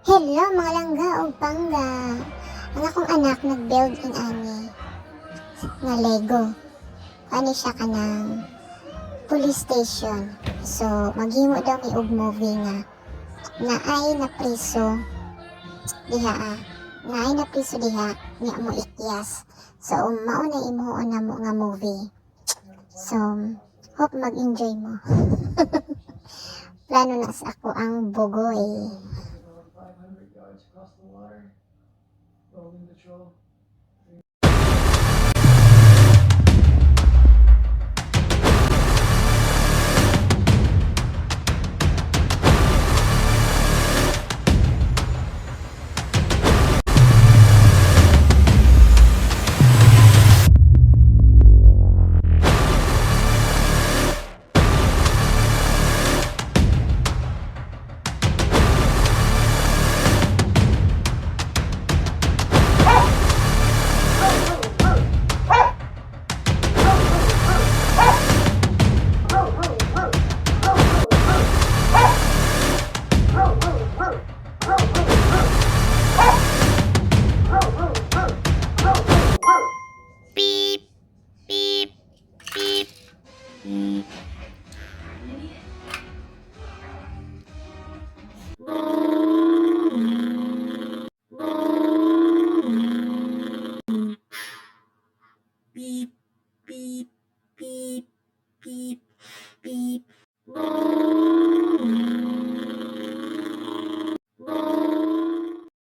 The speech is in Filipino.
Hello mga langga o pangga. Ang akong anak nag-build in ani nga Lego. Ani siya kanang police station. So maghimo daw mi og movie nga naay na priso diha naay na priso diha nga mo ikyas. So mao na imuon na mo nga movie. So hope mag-enjoy mo. Plano na sa ako ang bugoy. 500 yards across the water, rolling the troll. Beep, beep, beep. Beep.